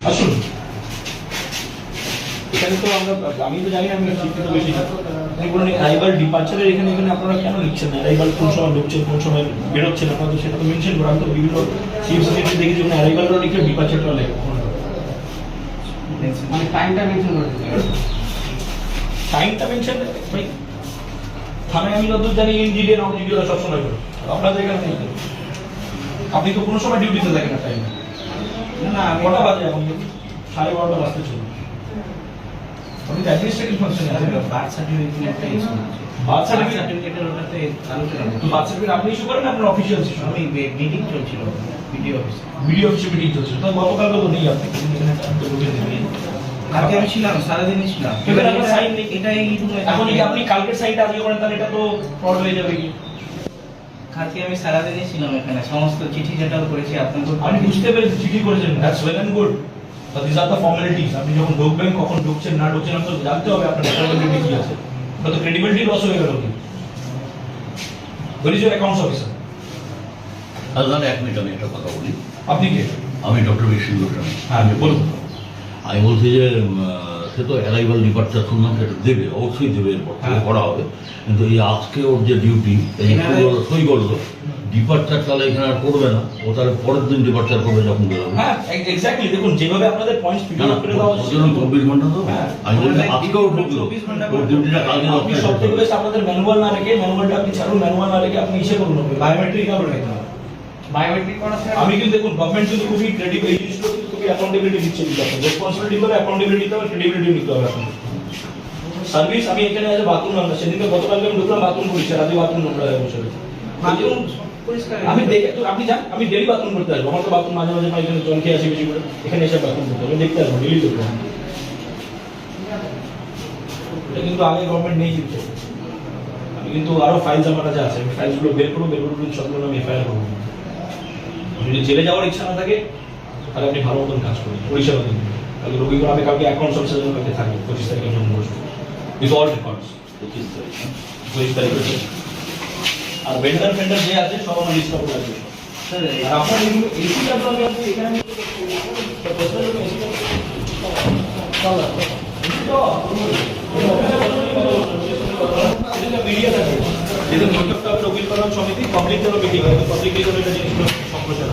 আসুন এখানে তো আমি তো জানি না, আমি শিক্ষিত বেশি না। আপনি বলুন অ্যারাইভাল ডিপার্চারের এখানে আপনারা কেন লিখছেন না? অ্যারাইভাল কোন সময় ঢুকছেন, কোন সময় বেরোচ্ছেন, আপনারা তো সেটা তো মেনশন করেন। আমি তো বিভিন্ন সিএফসিতে দেখি যে অ্যারাইভালটা লিখে ডিপার্চারটা লেখা, মানে টাইমটা মেনশন করে দিতে হবে। টাইমটা মেনশন ভাই থানায় আমি যতদূর জানি ইনজিডি নন জিডিওরা সবসময় করে, আপনাদের এখানে নেই। আপনি তো কোনো সময় ডিউটিতে থাকেন না টাইমে। না কটা বাজে এখন? 12:30 বাজতে চলুন। আপনি অ্যাডমিনিস্ট্রেটিভ ফাংশনে আছেন। বার্থ সার্টিফিকেট একটা ইস্যু বার্থ সার্টিফিকেটের ওটাতে আলোচনা তো বার্থ সার্টিফিকেট আপনি ইস্যু করেন, আপনার অফিসিয়াল ইস্যু? আমি মিটিং চলছিল ভিডিও অফিসে। ভিডিও অফিসে মিটিং চলছিল, তো গতকালকে তো নেই আপনি এখানে কালকে আমি ছিলাম, সারাদিনই ছিলাম। এবার আপনার সাইন নেই। এটাই এখন যদি আপনি কালকের সাইনটা আজকে করেন তাহলে এটা তো ফ্রড হয়ে যাবে কি? কালকে আমি সারাদিনই ছিলাম এখানে, সমস্ত চিঠি যেটাও করেছি আপনাদের। আপনি বুঝতে পেরেছি চিঠি করেছেন, that's well and good, but this are the formalities. আপনি যখন ঢুকবেন, কখন ঢুকছেন না ঢুকছেন আপনার জানতে হবে, আপনার ক্রেডিবিলিটি কি আছে। আপনার তো ক্রেডিবিলিটি লস হয়ে গেল কি? What is your accounts officer? দাদা 1 মিনিট আমি একটা কথা বলি। আপনি কে? আমি ডক্টর বিশ্বজিৎ গোস্বামী। হ্যাঁ বলুন। আমি বলছি যে সে তো অ্যারাইভাল ডিপার্চার শুনলাম, সেটা দেবে, অবশ্যই দেবে, এরপর থেকে করা হবে। কিন্তু এই আজকে ওর যে ডিউটি, এই সই করলো ডিপার্চার, তাহলে এখানে আর করবে না, ও তাহলে পরের দিন ডিপার্চার করবে যখন বেরোবে। হ্যাঁ এক্স্যাক্টলি, দেখুন যেভাবে আপনাদের পয়েন্টস ফিগার করে দেওয়া হচ্ছে 24 ঘন্টা তো। আমি বলছি আজকেও ঢুকলো, ওর ডিউটিটা কালকে আপনি সবথেকে বেস্ট আপনাদের ম্যানুয়াল না রেখে, ম্যানুয়ালটা আপনি ছাড়ুন, ম্যানুয়াল না রেখে আপনি ইসে করুন, বায়োমেট্রিক করুন। বায়োমেট্রিক করা আমি কিন্তু দেখুন গভর্নমেন্ট কিন্তু খুবই ক্রেডিবল, এই জিনিসগুলো কিন্তু খুবই অ্যাকাউন্টেবিলিটি দিচ্ছে, কিন্তু আপনার রেসপন্সিবিলিটি হবে, অ্যাকাউন্টেবিলিটি হবে, ক্রেডিবিলিটি নিতে হবে আপনার সার্ভিস। আমি এখানে আছে বাথরুম নোংরা, সেদিনকে গতকালকে আমি ঢুকলাম বাথরুম করেছি, রাতে বাথরুম নোংরা হয়ে বসে রয়েছে। বাথরুম পরিষ্কার আমি দেখে তো আপনি জান, আমি ডেলি বাথরুম করতে আসবো, আমার তো বাথরুম মাঝে মাঝে এখানে জল খেয়ে আসি বেশি করে, এখানে এসে বাথরুম করতে আমি দেখতে আসবো, ডেলি দেখবো। এটা কিন্তু আগে গভর্নমেন্ট নেই কিন্তু। আমি কিন্তু আরো ফাইলস আমার কাছে আছে, আমি ফাইলসগুলো বের করবো, সবগুলো আমি এফআইআর করবো। যদি জেলে যাওয়ার ইচ্ছা না থাকে তাহলে আপনি ভালো মতন কাজ করুন, পরিষেবা দিন। তাহলে রবিবার আমি কালকে অ্যাকাউন্টস অফিসারের জন্য কালকে থাকবো, 25 তারিখে জন্য বসবো উইথ অল রেকর্ডস। 25 তারিখে আর ভেন্ডার ফেন্ডার যে আছে সব আমার লিস্ট করে রাখবে। আর আপনার এসিটা তো আমি আপনি এখানে মিডিয়া থাকে, যেদিন বৈঠকটা হবে রবিবার সমিতি পাবলিক জন্য মিটিং হবে, পাবলিক জন্য এটা জিনিসগুলো সম্প্রচার।